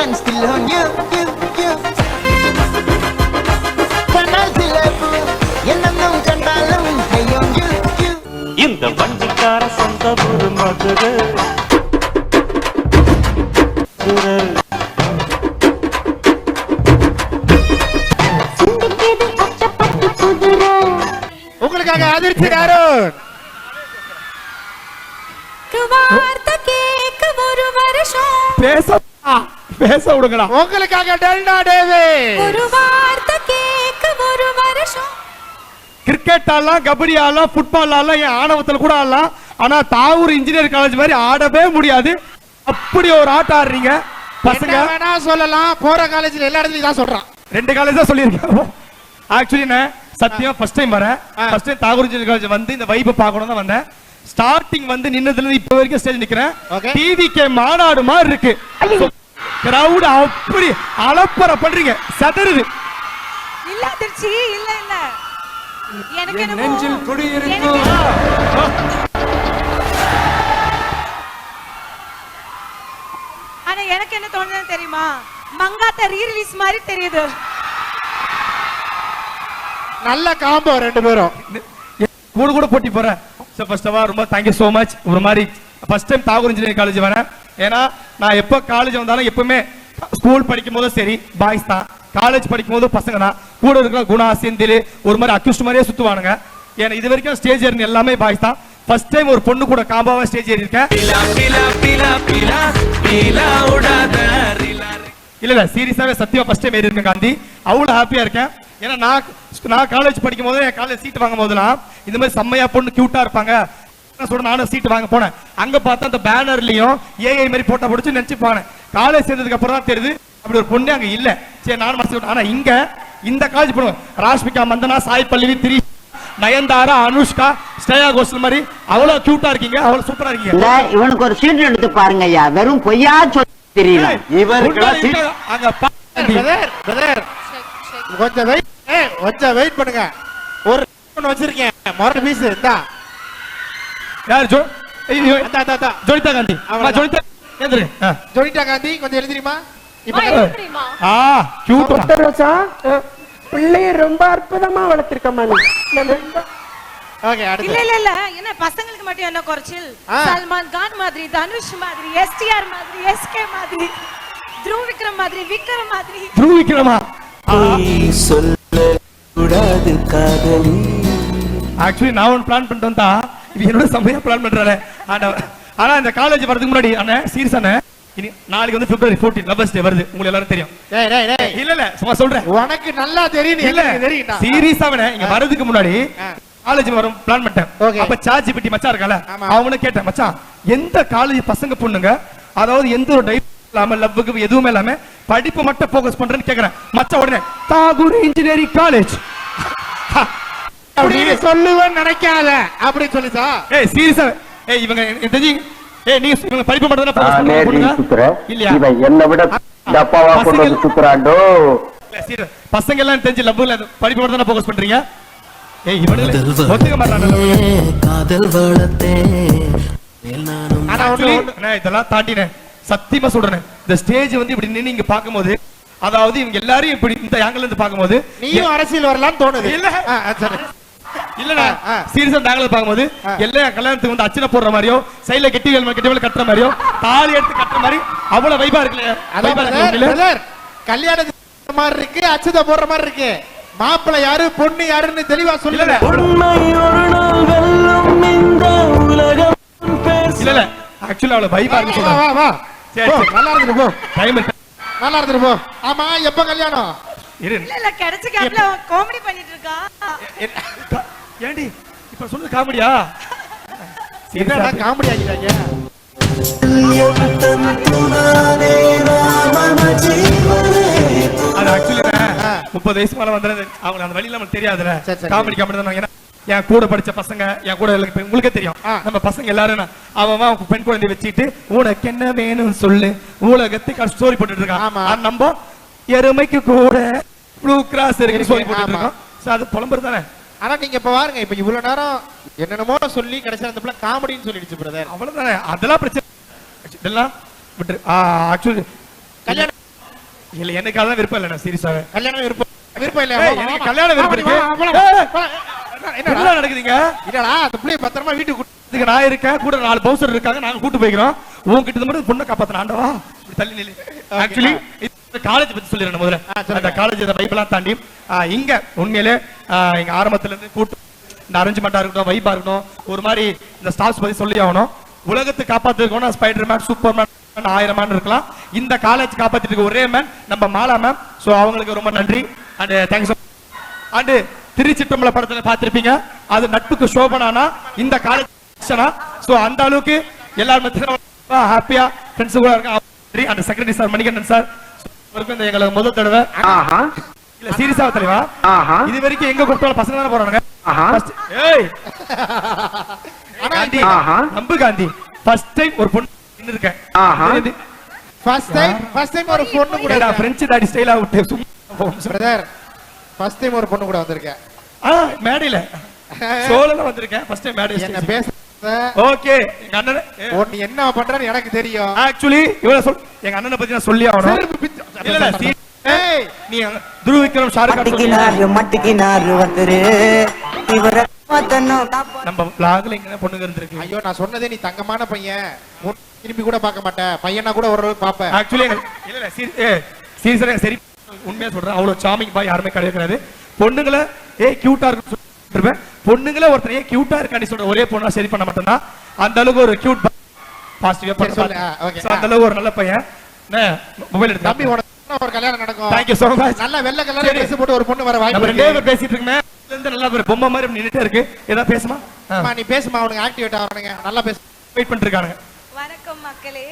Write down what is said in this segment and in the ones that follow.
mind still on you. Kanal silapu, ennannum kandalum, I on you. இந்த வண்டிக்கார சொந்த ஊரு மதுரை. உங்களுக்காக அதிர்ச்சி அருண். பேச விடுங்களா. உங்களுக்காக டெல்டா டேவி. கிரிக்கெட் ஆடலாம், கபடி ஆடலாம், ஃபுட்பால் ஆடலாம், என் ஆணவத்தில் கூட ஆடலாம். ஆனா தாவூர் இன்ஜினியர் காலேஜ் மாதிரி ஆடவே முடியாது. அப்படி ஒரு ஆட்டம் ஆடுறீங்க பசங்க. வேணா சொல்லலாம், போற காலேஜ்ல எல்லா இடத்துலயும் தான் சொல்றான். 2 காலேஜ் தான் சொல்லியிருக்கேன். ஆக்சுவலி நான் சத்தியம் ஃபர்ஸ்ட் டைம் வரேன். First time Tagore engineer college வந்து இந்த வைபை பார்க்கணும் தான் வந்தேன். ஸ்டார்டிங் வந்து நின்னதுல இருந்து இப்ப வரைக்கும் ஸ்டேஜ் நிக்கிறேன். டிவிகே மாநாடு மாதிரி இருக்கு. கிரவுட் அப்படி அலப்பற பண்றீங்க, சதறுது. இல்ல அதிர்ச்சி, இல்ல இல்ல எனக்கு என்ன நெஞ்சில் குடியிருக்கும். ஆனா எனக்கு என்ன தோணுது தெரியுமா, மங்காத்த ரீ ரிலீஸ் மாதிரி தெரியுது. நல்ல காம்போ ரெண்டு பேரும். கூட கூட போட்டி போறேன். ஃபர்ஸ்ட் ஆஃப் ஆல் ரொம்ப தேங்க்யூ சோ மச். ஒரு மாதிரி first time Tagore engineering college வரேன். ஏன்னா நான் எப்போ காலேஜ் வந்தாலும் எப்பவுமே ஸ்கூல் படிக்கும் போதும் சரி பாய்ஸ் தான், காலேஜ் படிக்கும் போது பசங்க தான். கூட இருக்கிற குணா செந்தில் ஒரு மாதிரி அக்யூஸ்ட் மாதிரியே சுத்துவானுங்க. ஏன்னா இது வரைக்கும் ஸ்டேஜ் ஏறி எல்லாமே பாய்ஸ் தான். ஃபர்ஸ்ட் டைம் ஒரு பொண்ணு கூட காம்பாவா ஸ்டேஜ் ஏறி இருக்கேன். இல்ல சீரியஸாவே சத்தியமா ஃபர்ஸ்ட் டைம் ஏறி இருக்கேன் காந்தி. அவ்வளவு ஹாப்பியா இருக்கேன். ஏன்னா நான் காலேஜ் படிக்கும் போது, என் காலேஜ் சீட் வாங்கும் போதுலாம் இந்த மாதிரி செம்மையா பொண்ணு கியூட்டா இருப்பாங்க சொல்ற. நானும் சீட் வாங்க போனேன். அங்க பார்த்தா அந்த பேனர்லயும் ஏஐ மாதிரி போட்டோ பிடிச்சு நினைச்சு போனேன். காலேஜ் சேர்ந்ததுக்கு அப்புறம் தான் தெரியுது அப்படி ஒரு பொண்ணு அங்க இல்ல. சரி நானும் மனசு. ஆனா இங்க இந்த காலேஜ் போடுவோம், ராஷ்மிகா மந்தனா, சாய் பல்லவி, திரி, நயன்தாரா, அனுஷ்கா, ஸ்ரேயா கோஷல் மாதிரி அவ்வளவு கியூட்டா இருக்கீங்க, அவ்வளவு சூப்பரா இருக்கீங்க. இவனுக்கு ஒரு சீட் எடுத்து பாருங்க ஐயா, வெறும் பொய்யா சொல்லி தெரியல. கொஞ்சம் வெயிட் பண்ணுங்க. ஒரு வச்சிருக்கேன் மொரல் பீஸ் இந்தா. யார் ஜோனிதா காந்தி. ஜோனிதா காந்தி கொஞ்சம் எழுதிரிமா. பிள்ளைய ரொம்ப அற்புதமா வளர்த்திருக்கமா நீ. இல்ல இல்ல இல்ல என்ன பசங்களுக்கு மட்டும் என்ன குறைச்சல்? சல்மான் கான் மாதிரி, தனுஷ் மாதிரி, எஸ்டிஆர் மாதிரி, எஸ்கே மாதிரி, த்ருவ் விக்ரம் மாதிரி, விக்ரம் மாதிரி. த்ருவ் விக்ரமா? சொல்லக்கூடாது காதலி. ஆக்சுவலி நான் ஒன்று பிளான் பண்ணிட்டு வந்தா இது என்னோட செம்மையா பிளான் பண்றாரு. ஆனா இந்த காலேஜ் வரதுக்கு முன்னாடி அண்ணே சீரியஸ் அண்ணே, இனி நாளைக்கு வந்து February 14 லவர்ஸ் டே வருது. உங்களுக்கு எல்லாரும் தெரியும். இல்ல இல்ல சும்மா சொல்றேன், உனக்கு நல்லா தெரியும். இல்ல தெரியும் சீரியஸா இங்க வரதுக்கு முன்னாடி காலேஜ் வரும் பிளான் பண்ணிட்டேன். அப்ப ChatGPT மச்சான் இருக்கால, அவனை கேட்டேன், மச்சான் எந்த காலேஜ் பசங்க பொண்ணுங்க அதாவது எந்த ஒரு டைப் இல்லாம லவ்வுக்கு எதுவுமே இல்லாம படிப்பு மட்டும் போக்கஸ் பண்றேன்னு கேக்குறேன். மச்சான் உடனே தாகூர் இன்ஜினியரிங் காலேஜ் அப்படி சொல்லுவேன்னு நினைக்காத அப்படின்னு சொல்லிச்சா. ஏய் சீரியஸா இவங்க தெரிஞ்சு நீ இவங்க படிப்பு மட்டும் தான் போக்கஸ் பண்றாங்க இல்லையா? இவன் என்ன விட டப்பாவா கொண்டு வந்து சுத்துறாண்டோ. பசங்க எல்லாம் தெரிஞ்சு லவ்ல படிப்பு மட்டும் தான் போக்கஸ் பண்றீங்க. ஏய் இவனுங்க ஒத்துக்க மாட்டாங்க. காதல் வளத்தே நான் இதெல்லாம் தாண்டினே சத்தியமா சொல்றேன். இந்த ஸ்டேஜ் வந்து இப்படி நின்னு இங்க பாக்கும்போது, அதாவது இவங்க எல்லாரும் இப்படி இந்த ஆங்கிள் இருந்து பாக்கும்போது நீயும் அரசியல் வரலாம்னு தோணுது. இல்ல இல்லடா சீரியஸா இந்த ஆங்கிள் பாக்கும்போது எல்லா கல்யாணத்துக்கு வந்து அச்சனை போடுற மாதிரியோ, சைடுல கெட்டிவேல் கட்டுற மாதிரியோ, தாலி எடுத்து கட்டுற மாதிரி அவ்வளவு வைபா இருக்குல்ல. கல்யாணத்துக்கு மாதிரி இருக்கு, அச்சதை போடுற மாதிரி இருக்கு. மாப்பிள்ளை யாரு பொண்ணு யாருன்னு தெளிவா சொல்லல. இல்ல ஆக்சுவலா அவ்வளவு வைபா இருக்கு. வா வா நல்லா இருக்கு போ. டைம் நல்லா இருக்கு போ. ஆமா எப்ப கல்யாணம்? இல்ல இல்ல கிடைச்ச கேப்ல காமெடி பண்ணிட்டு இருக்கா. ஏண்டி இப்ப சொல்றது காமெடியா? என்னடா காமெடி ஆகிட்டாங்க. அது ஆக்சுவலி 30 வயசு மேல வந்தது அவங்க அந்த வழியில நமக்கு தெரியாதுல. காமெடி தான். ஏன்னா என் கூட படிச்ச பசங்க, என் கூட உங்களுக்கே தெரியும், நம்ம பசங்க எல்லாரும் அவன் பெண் குழந்தை வச்சுட்டு உனக்கு என்ன வேணும் சொல்லு உலகத்துக்கு ஸ்டோரி போட்டுட்டு இருக்கான். நம்ம எருமைக்கு கூட ப்ளூ கிராஸ் இருக்கு ஸ்டோரி போட்டுட்டு இருக்கோம். அது புலம்புறது தானே. ஆனா நீங்க இப்ப பாருங்க, இப்ப இவ்வளவு நேரம் என்னென்னமோ சொல்லி கடைசியா அந்த பிள்ளை காமெடின்னு சொல்லிடுச்சு பிரதர். அவ்வளவுதானே. அதெல்லாம் பிரச்சனை இதெல்லாம் ஆக்சுவலி இல்ல எனக்கு அதான் விருப்பம் இல்ல, நான் சீரியஸாவே கல்யாணம் விருப்பம் விருப்பம் இல்லையா? ஏய், எனக்கு கல்யாணம் விருப்பம் இருக்கு. என்னடா என்ன நடக்குதுங்க? இல்லடா அந்த பிள்ளைய பத்திரமா வீட்டுக்கு இதுக்கு நான் இருக்கேன், கூட 4 பவுசர் இருக்காங்க, நாங்க கூட்டு போய்க்கிறோம். உன்கிட்ட மட்டும் பொண்ணை காப்பாத்தன ஆண்டவா, இப்படி தள்ளி நில்லு. ஆக்சுவலி காலேஜ் பத்தி சொல்லிடுறேன் முதல்ல. அந்த காலேஜ் அந்த வைப்லாம் தாண்டி இங்க உண்மையிலே இங்க ஆரம்பத்துல இருந்து கூட்டு இந்த அரேஞ்ச்மெண்டா இருக்கட்டும், வைபா இருக்கட்டும், ஒரு மாதிரி இந்த ஸ்டாஃப்ஸ் பத்தி சொல்லி ஆகணும். உலகத்தை காப்பாத்திருக்கோம்னா ஸ்பைடர்மேன், சூப்பர்மேன், 1000 மேன் இருக்கலாம். இந்த காலேஜ் காப்பாத்திட்டு இருக்க ஒரே மேன் நம்ம மாலா மேம். சோ அவங்களுக்கு ரொம்ப நன்றி அண்ட் தேங்க்ஸ். அண்ட் திருச்சிற்றம்பல படத்துல பார்த்திருப்பீங்க, அது நட்புக்கு சோபனானா இந்த காலேஜ். சோ அந்த அளவுக்கு எல்லாரும் ஹாப்பியா ஃப்ரெண்ட்ஸ் கூட இருக்காங்க. அந்த செக்ரட்டரி சார் மணிகண்டன் சார் இந்த எங்களுக்கு முதல் தடவை இல்ல சீரியஸா தலைவா, இது வரைக்கும் எங்க கொடுத்தாலும் பசங்க தானே போறாங்க. ஏய் காந்தி, நம்பு காந்தி, ஃபர்ஸ்ட் டைம் ஒரு பொண்ணு இருக்கேன். ஃபர்ஸ்ட் டைம் ஒரு பொண்ணு கூட பிரெஞ்சு தாடி ஸ்டைலா விட்டு பிரதர், ஃபர்ஸ்ட் டைம் ஒரு பொண்ணு கூட வந்திருக்கேன். மேடையில சோலல வந்திருக்கேன், ஃபர்ஸ்ட் டைம் மேடையில என்ன பேச. ஓகே, எங்க அண்ணன் நீ என்ன பண்றன்னு எனக்கு தெரியும். ஆக்சுவலி இவள சொல், எங்க அண்ணனை பத்தி நான் சொல்லி ஆகணும். இல்ல இல்ல ஏய், நீ துருவ விக்ரம் ஷாருக் கான் மட்டிக்கினாரு வந்துரு இவர நம்ம vlogல இங்க பொண்ணுங்க இருந்திருக்கு. ஐயோ நான் சொன்னதே நீ தங்கமான பையன், திரும்பி கூட பார்க்க மாட்டேன், பையனா கூட ஒரு பாப்பேன். ஆக்சுவலி இல்ல இல்ல சீரியஸா சரி உண்மையா சொல்றேன், அவ்வளவு சாமிங் பாய் யாருமே கிடையாது. பொண்ணுங்களை கியூட்டா இருக்கு சொல்றேன், பொண்ணுங்களே ஒருத்தரையே கியூட்டா இருக்கான்னு சொல்ற ஒரே பொண்ணா சரி பண்ண மாட்டேன்னா அந்த அளவுக்கு ஒரு கியூட் பாசிட்டிவா பண்ண. அந்த அளவுக்கு ஒரு நல்ல பையன். மொபைல் எடுத்து தம்பி உனக்கு ஒரு கல்யாணம் நடக்கும். Thank you so much. நல்ல வெள்ளை கலர் Dress போட்டு ஒரு பொண்ணு வர வாய்ப்பு நம்ம இருக்கு. ரெண்டே பேர் பேசிட்டு இருக்கமே, இந்த நல்ல ஒரு பொம்மை மாதிரி நின்னுட்டே இருக்கு. ஏதா பேசுமா? அம்மா நீ பேசுமா, அவனுக்கு ஆக்டிவேட் ஆவறங்க. நல்லா பேசு. வெயிட் பண்ணிட்டு இருக்காங்க. வணக்கம் மக்களே.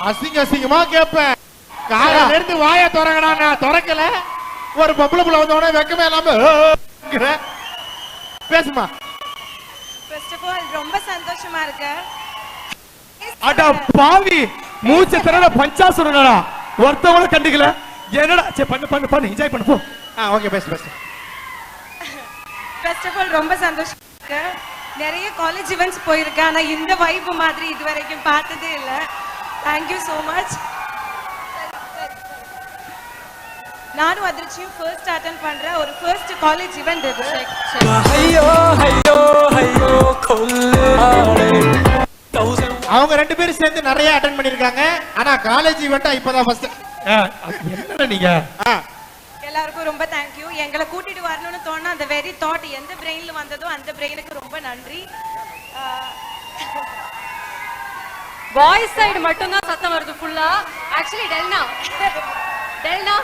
அசிங்கமா கேப்பேன். காலையில இருந்து வாயை திறங்கடா, நான் திறக்கல. ஒரு பொம்பளை புள்ள வந்தவனே வெக்கமே இல்லாம பேசுமா. ஃபர்ஸ்ட் ஆஃப் ஆல் ரொம்ப சந்தோஷமா இருக்கு. அட பாவி, மூச்ச திறன பஞ்சாசுரனடா, ஒருத்தவங்கள கண்டுக்கல. என்னடா சே பண்ணு என்ஜாய் பண்ணு போ. ஓகே பேசு. ஃபர்ஸ்ட் ஆஃப் ஆல் ரொம்ப சந்தோஷமா இருக்கு. நிறைய காலேஜ் ஈவென்ட்ஸ் போயிருக்கேன், ஆனா இந்த வைப் மாதிரி இதுவரைக்கும் பார்த்ததே இல்ல. Thank you so much. நானும் அதிர்ச்சியும் ஃபர்ஸ்ட் அட்டெண்ட் பண்ற ஒரு ஃபர்ஸ்ட் காலேஜ் ஈவென்ட் இது. அவங்க ரெண்டு பேரும் சேர்ந்து நிறைய அட்டெண்ட் பண்ணிருக்காங்க, ஆனா காலேஜ் ஈவென்ட்டா இப்பதான் ஃபர்ஸ்ட். என்னடா நீங்க எல்லாருக்கும் ரொம்ப தேங்க் யூ. எங்களை கூட்டிட்டு வரணும்னு தோணா அந்த வெரி தாட் எந்த பிரெயின்ல வந்ததோ அந்த பிரெயினுக்கு ரொம்ப நன்றி. பாய்ஸ் சைடு மட்டும் தான் சத்தம் வருது ஃபுல்லா. ஆக்சுவலி டெல்னா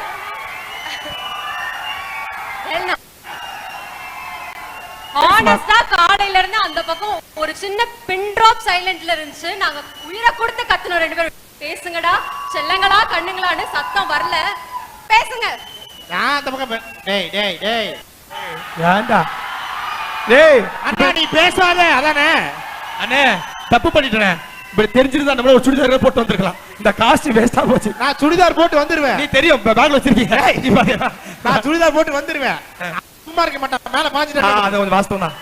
ஆனஸ்டா காலையில இருந்து அந்த பக்கம் ஒரு சின்ன பின் டிராப் சைலண்ட்ல இருந்துச்சு. நாங்க உயிரை கொடுத்து கத்துனோம் ரெண்டு பேரும், பேசுங்கடா செல்லங்களா கண்ணுங்களான்னு சத்தம் வரல. பேசுங்க. நான் அந்த பக்கம் டேய் ஏண்டா டேய் அண்ணா நீ பேசாத. அதானே அண்ணே, தப்பு பண்ணிட்டேனே. இப்படி தெரிஞ்சிருந்தா நம்மள ஒரு சுடிதார் போட்டு வந்திருக்கலாம். இந்த காஸ்ட் வேஸ்டா போச்சு. நான் சுடிதார் போட்டு வந்துருவேன். நீ தெரியும் பேக்ல வச்சிருக்கீங்க. நான் சுடிதார் போட்டு வந்துருவேன். சும்மா இருக்க மாட்டேன், மேல பாஞ்சிட்டேன். அது கொஞ்சம் வாஸ்தவம் தான்.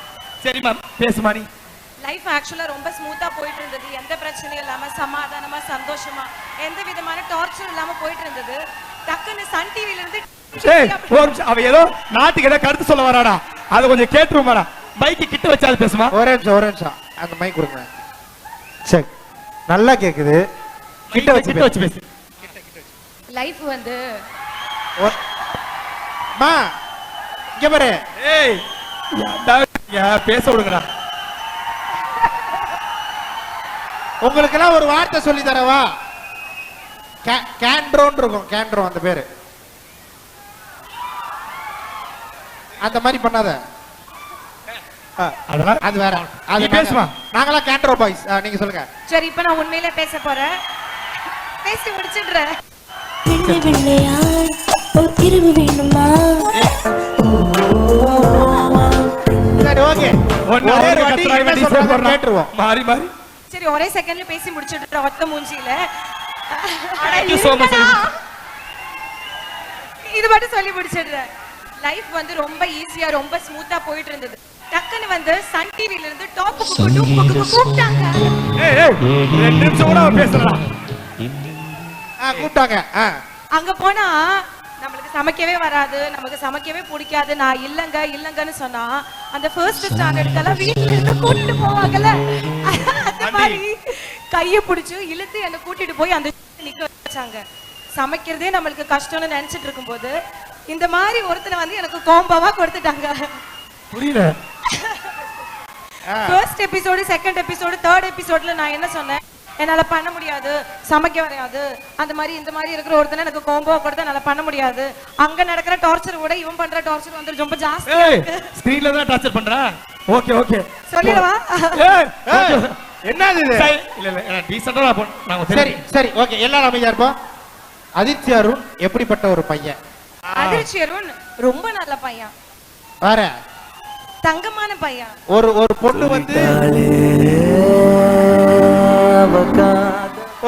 சரிமா பேசுமா. நீ லைஃப் ஆக்சுவலா ரொம்ப ஸ்மூத்தா போயிட்டு இருந்தது, எந்த பிரச்சனையும் இல்லாம சமாதானமா சந்தோஷமா எந்த விதமான டார்ச்சர் இல்லாம போயிட்டு இருந்தது. டக்குன்னு சன் டிவில இருந்து அவ ஏதோ நாட்டுக்கு ஏதோ கருத்து சொல்ல வராடா, அதை கொஞ்சம் கேட்டுருமாடா. பைக்கு கிட்ட வச்சாது பேசுமா. ஒரு நிமிஷம் அந்த மைக் கொடுங்க. சரி நல்லா கேக்குது, கிட்ட வச்சு பேசு. லைஃப் வந்து மா இங்க பாரு. ஏய் பேச விடுங்கடா. உங்களுக்கு எல்லாம் ஒரு வார்த்தை சொல்லி தரவா? கேண்ட்ரோன்னு இருக்கும், கேண்ட்ரோ அந்த பேரு. அந்த மாதிரி பண்ணாத, அதெல்லாம் அது வேற. அது பேசுமா. நாங்களாம் கேண்ட்ரோ பாய்ஸ். நீங்க சொல்லுங்க. சரி இப்ப நான் உண்மையிலே பேச போறேன், பேசி முடிச்சிடுறேன். சரி ஓகே, கேட்டுருவோம் மாறி மாறி. சரி ஒரே செகண்ட்ல பேசி முடிச்சிடுறேன் ஒத்த மூஞ்சியில. இது மட்டும் சொல்லி முடிச்சிடுறேன். லைஃப் வந்து ரொம்ப ஈஸியா ரொம்ப ஸ்மூத்தா போயிட்டு இருந்தது. டக்குன்னு வந்து சன் டிவில இருந்து டாப்புக்கு கூப்பிட்டாங்க. ஏய் 2 நிமிஷம் கூட பேசலாம். கூப்பிட்டாங்க. அங்க போனா நம்மளுக்கு சமைக்கவே வராது, நமக்கு சமைக்கவே பிடிக்காது, நான் இல்லங்கன்னு சொன்னா அந்த ஃபர்ஸ்ட் ஸ்டாண்டர்டுக்கெல்லாம் வீட்டுல இருந்து கூட்டிட்டு போவாங்கல்ல, அந்த மாதிரி கையை பிடிச்சு இழுத்து என்ன கூட்டிட்டு போய் அந்த நிக்க வச்சாங்க. சமைக்கிறதே நம்மளுக்கு கஷ்டம்னு நினைச்சிட்டு இருக்கும்போது இந்த மாதிரி ஒருத்தனை வந்து எனக்கு கோம்பாவா கொடுத்துட்டாங்க. புரியல. First episode, second episode, third எபிசோட்ல நான் என்ன சொன்னேன், என்னால பண்ண முடியாது, சமைக்க வராது, அந்த மாதிரி இந்த மாதிரி இருக்கிற ஒருத்தனை எனக்கு கோம்போ கொடுத்தா என்னால பண்ண முடியாது. அங்க நடக்கிற டார்ச்சர் விட இவன் பண்ற டார்ச்சர் வந்து ரொம்ப ஜாஸ்தியா இருக்கு. ஸ்கிரீன்ல தான் டார்ச்சர் பண்றா. ஓகே ஓகே சொல்லிடவா? என்னது இது? இல்ல டீசன்ட்டா நாங்க சரி சரி ஓகே, எல்லாரும் அமைதியா இருப்போம். அதிர்ச்சி அருண் எப்படிப்பட்ட ஒரு பையன்? அதிர்ச்சி அருண் ரொம்ப நல்ல பையன், வேற தங்கமான பையன்.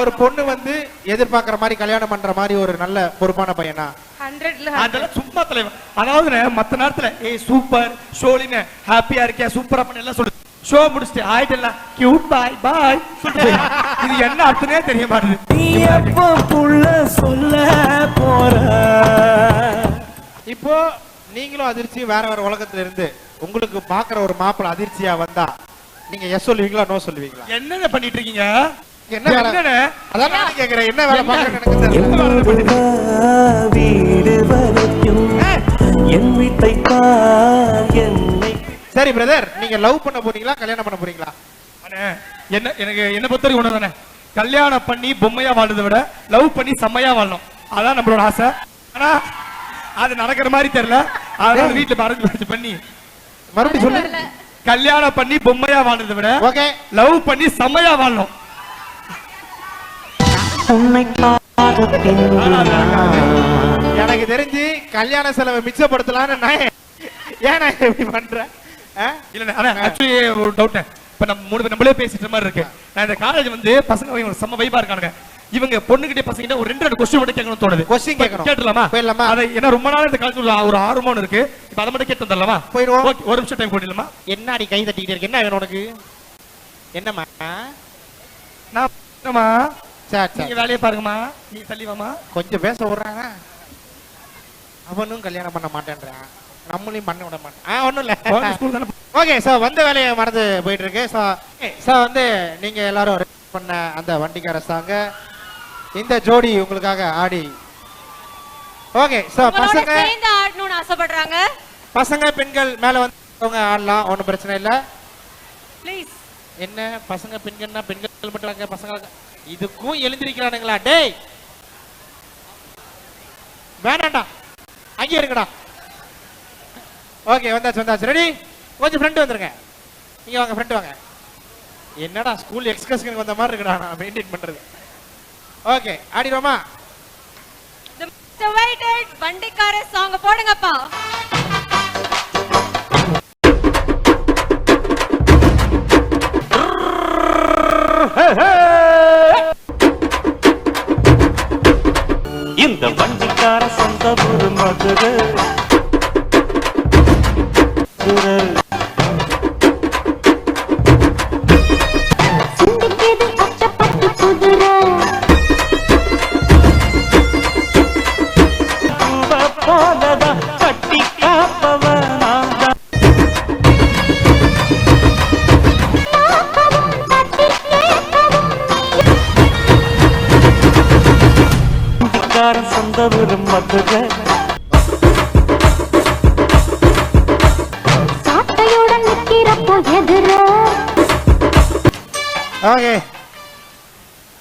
ஒரு பொண்ணு வந்து எதிர்பார்க்கிற மாதிரி கல்யாணம் பண்ற மாதிரி ஒரு நல்ல பொறுப்பான பையனா? 100ல அதெல்லாம் சும்மா தலைவன். அதாவது மத்த நேரத்துல ஏய் சூப்பர் ஷோலின ஹாப்பியா இருக்கியா சூப்பரா பண்ண எல்லாம் சொல்லு. ஷோ முடிச்சிட்டு ஆயிட்டல கியூட் பை பை சொல்லிட்டு இது என்ன அர்த்தமே தெரிய மாட்டேங்குது. நீ எப்போ புள்ள சொல்ல போற? இப்போ நீங்களும் அதிர்ச்சி வேற வேற உலகத்துல இருந்து உங்களுக்கு பாக்குற ஒரு மாப்பிள்ள அதிர்ச்சியா வந்தா நீங்க எஸ் சொல்லுவீங்களா நோ சொல்லுவீங்களா? என்னங்க பண்ணிட்டு இருக்கீங்க? என்ன வேலை? அதான் நான் கேக்குறேன், என்ன வேலை பாக்குறேன்னு எனக்கு தெரியல. வீடு வரைக்கும் என் வீட்டை பார் என்னை. சரி பிரதர், நீங்க லவ் பண்ண போறீங்களா கல்யாணம் பண்ண போறீங்களா? என்ன எனக்கு என்ன பொறுத்தவரைக்கும் ஒண்ணு தானே, கல்யாணம் பண்ணி பொம்மையா வாழ்றதை விட லவ் பண்ணி செம்மையா வாழணும், அதான் நம்மளோட ஆசை. ஆனா அது நடக்கிற மாதிரி தெரியல. அதனால வீட்டுல அரேஞ்ச் பண்ணி மறுபடியும் சொல்லு. கல்யாணம் பண்ணி பொம்மையா வாழ்றதை விட ஓகே லவ் பண்ணி செம்மையா வாழணும். எனக்கு தெரிஞ்சு கல்யாண செலவை மிச்சப்படுத்தலான்னு நான் ஏன் இப்படி பண்றேன்? இல்ல ஆக்சுவலி ஒரு டவுட். இப்ப நம்ம மூணு பேர் நம்மளே பேசிட்ட மாதிரி இருக்கு. நான் இந்த காலேஜ் வந்து பசங்க செம்ம வைபா இருக்கானுங்க. இவங்க பொண்ணுகிட்டே பசங்க ஒரு 2 கொஸ்டின் மட்டும் கேட்கணும்னு தோணுது. கொஸ்டின் கேட்கணும், கேட்டலாமா? போயிடலாமா? அதை ஏன்னா ரொம்ப நாள் இந்த காலேஜ்ல ஒரு ஆர்வம் இருக்கு. இப்ப அதை மட்டும் கேட்டு வந்துடலாமா? போயிடுவோம். ஓகே, ஒரு நிமிஷம் டைம் கொடுக்கலாமா? என்ன அடி கை தட்டிக்கிட்டே இருக்கு, என்ன வேணும் உனக்கு? என்னம்மா நான் என்னம்மா சரி நீங்க வேலையை பாருங்கம்மா, நீ தள்ளி வாமா. கொஞ்சம் பேச விடுறாங்க. அவனும் கல்யாணம் பண்ண மாட்டேன்றான், நம்மளையும் பண்ண விட மாட்டேன். ஒண்ணும் இல்ல. ஓகே சார், வந்த வேலையை மறந்து போயிட்டு இருக்கு. சார் வந்து நீங்க எல்லாரும் பண்ண அந்த வண்டிக்கார சாங்க இந்த ஜோடி உங்களுக்காக ஆடி. ஓகே சார், பசங்க சேர்ந்து ஆடணும்னு ஆசைப்படுறாங்க. பசங்க பெண்கள் மேல வந்து ஆடலாம், ஒன்றும் பிரச்சனை இல்லை. ப்ளீஸ். என்ன பசங்க பெண்கள்னா பெண்கள் மட்டும் பசங்க இதுக்கும் எழுந்திருக்கிறானுங்களா? டேய் வேணாண்டா, அங்கே இருக்குடா. ஓகே வந்தாச்சு. ரெடி? கொஞ்சம் ஃப்ரெண்ட் வந்துருங்க. நீங்க வாங்க, ஃப்ரெண்ட் வாங்க. என்னடா ஸ்கூல் எக்ஸ்கர்ஷனுக்கு வந்த மாதிரி இருக்குடா நான் மெயின்டைன் பண்றது. ஓகே ஆடிடுவோமா? வண்டிக்கார சாங் போடுங்கப்பா. இந்த வண்டிக்கார சொந்த ஊரு மதுரை. கட்டி காப்பவனாக சொந்த ஊரு Madurai. Okay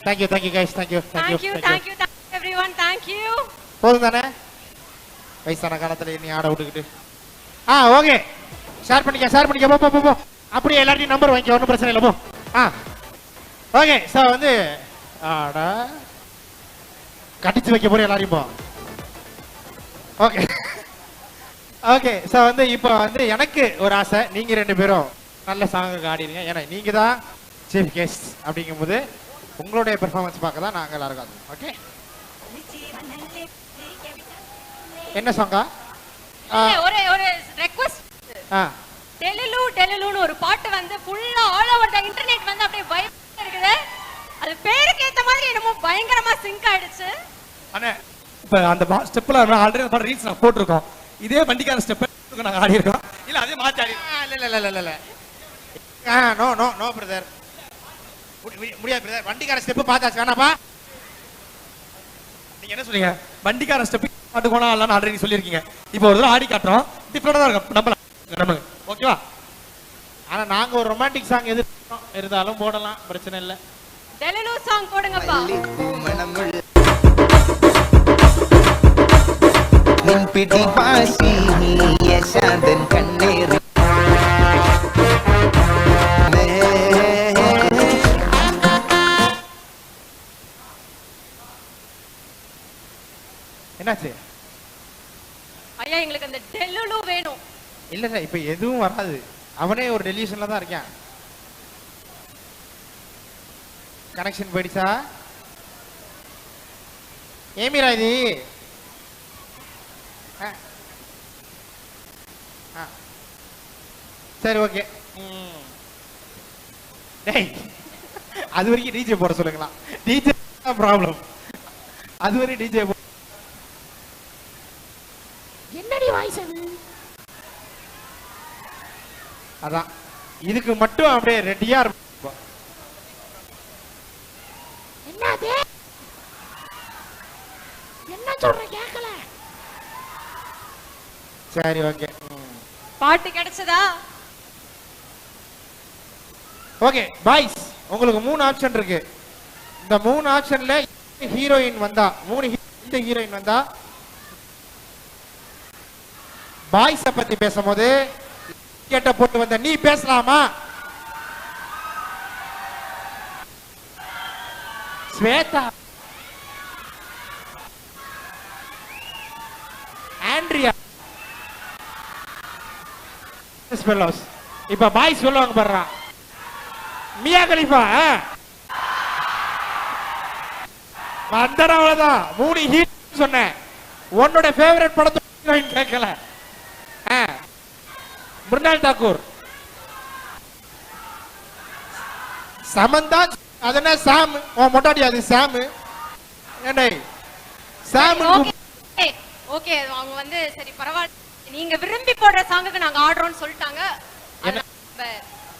thank you guys, thank you everyone, thank you. போதும் தானே? வயசான காலத்துல நீ ஆட விட்டுக்கிட்டு. ஓகே ஷேர் பண்ணிக்க போ. அப்படியே எல்லாத்தையும் நம்பர் வாங்கிக்க, ஒன்றும் பிரச்சனை இல்லை, போ. ஓகே சார் வந்து ஆடா கட்டிச்சு வைக்க போற எல்லாரையும் போ. ஓகே ஓகே சார் வந்து இப்போ வந்து எனக்கு ஒரு ஆசை, நீங்க 2 பேரும் நல்ல சாங்குக்கு ஆடிடுங்க. ஏன்னா நீங்க தான் சீஃப் கெஸ்ட் அப்படிங்கும்போது உங்களுடைய பெர்ஃபார்மன்ஸ் பார்க்க தான் நாங்கள் எல்லாரும் காத்துறோம். ஓகே என்ன சாங்கா? ஒரு ரெக்வெஸ்ட். டெலிலூன்னு ஒரு பாட்டு வந்து ஃபுல்லா ஆல் ஓவர் தி இன்டர்நெட் வந்து அப்படியே வைப் இருக்குது. அது பேருக்கு ஏத்த மாதிரி என்னமோ பயங்கரமா சிங்க் ஆயிடுச்சு. அண்ணே இப்ப அந்த ஸ்டெப்ல ஆல்ரெடி பல ரீல்ஸ் நான் போட்டிருக்கோம். இதே வண்டிக்கார ஸ்டெப் நாங்க ஆடி இருக்கோம். இல்ல அதே மாத்தி ஆடி இல்ல நோ நோ நோ பிரதர், முடியாது பிரதர். வண்டிக்கார ஸ்டெப் பார்த்தாச்சு வேணாப்பா. நீங்க என்ன சொல்றீங்க? வண்டிக்கார ஸ்டெப் பாட்டு போனா இல்லன்னு ஆல்ரெடி சொல்லியிருக்கீங்க. இப்போ ஒரு தடவை ஆடி காட்டுறோம், டிஃபரெண்டா தான் இருக்கும். நம்ம ஓகேவா? ஆனா நாங்க ஒரு ரொமான்டிக் சாங் எதிர்க்கிறோம், இருந்தாலும் போடலாம், பிரச்சனை இல்ல. டெலிலு சாங் போடுங்கப்பா. பிடி பாசி யசாந்தன் கண்ணேறு என்னாச்சு? ஐயா எங்களுக்கு அந்த டெலிலு வேணும். இல்ல இப்ப எதுவும் வராது, அவனே ஒரு டெலிஷன்ல தான் இருக்கான். கனெக்ஷன் போயிடுச்சா? ஏமிரா இது? சரி ஓகே. டேய் அது வரைக்கும் டிஜே போட சொல்லுங்களா? டிஜே ப்ராப்ளம், அது வரைக்கும் டிஜே என்னடி வாய்ஸ் அது? அதான் இதுக்கு மட்டும் அப்படியே ரெடியா இருப்போம். என்னது? என்ன சொல்ற கேக்கல? சரி ஓகே. பாட்டு கிடைச்சதா? ஓகே பாய்ஸ், உங்களுக்கு 3 ஆப்ஷன் இருக்கு. இந்த 3 ஆப்ஷன்ல ஹீரோயின் வந்தா, 3 ஹீரோயின் வந்தா பாய்ஸ பத்தி பேசும்போது கேட்ட போட்டு வந்த நீ பேசலாமா? ஸ்வேதா, ஆண்ட்ரியா, இப்ப பாய்ஸ் சொல்லுவாங்க பாரு, மியா கலிஃபா வந்தன. அவ்வளவுதான் 3 ஹீட் சொன்னேன். உன்னோட ஃபேவரட் படத்தை கேட்கல. மிருனால் தாக்கூர், சமந்தா, அதன சாம், உன் மொட்டாடி அது சாம். ஏண்டை சாம்? ஓகே அவங்க வந்து சரி பரவாயில்ல, நீங்க விரும்பி போடுற சாங்குக்கு நாங்க ஆடுறோம்னு சொல்லிட்டாங்க.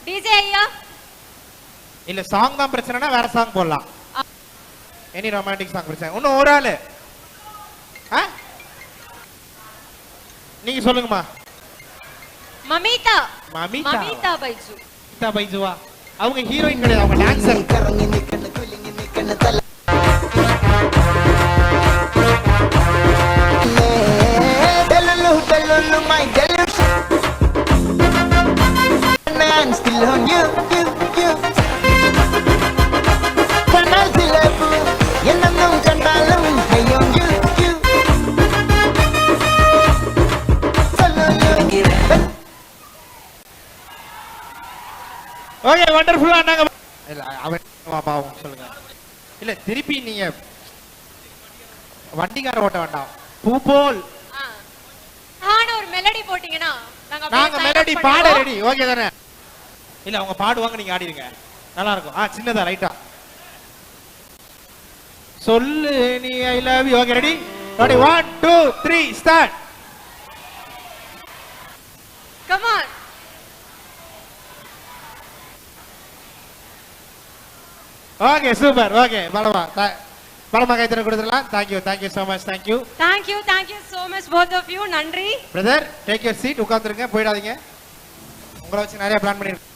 டிஜே ஐயா இல்ல சாங் தான் பிரச்சனைனா வேற சாங் போடலாம். எனி ரொமான்டிக் சாங் பிரச்சனை. இன்னும் ஒரு ஆளு நீங்க சொல்லுங்கம்மா. மமிதா. மமிதா, மமிதா பைஜு. மமிதா பைஜுவா? அவங்க ஹீரோயின் கிடையாது, அவங்க டான்சர். ஓகே வண்டர்ஃபுல்லா. நாங்க இல்ல அவன் பாவம் சொல்லுங்க. இல்ல திருப்பி நீங்க வண்டிக்கார ஓட்ட வேண்டாம், பூ போல் ஆனா ஒரு மெலடி போட்டீங்கன்னா நாங்க மெலடி பாட ரெடி. ஓகே தானே? இல்ல அவங்க பாடுவாங்க, நீங்க ஆடிடுங்க, நல்லா இருக்கும். சின்னதா ரைட்டா சொல்லு நீ I love you. Okay ready? 1 2 3 start. Come on. Okay super. Okay பலமா கைத்தற கொடுத்துடலாம். Thank you so much. Thank you so much both of you. நன்றி பிரதர். டேக் யுவர் சீட், உட்கார்ந்துருங்க, போயிடாதீங்க. உங்களை வச்சு நிறைய பிளான் பண்ணிருக்கேன்.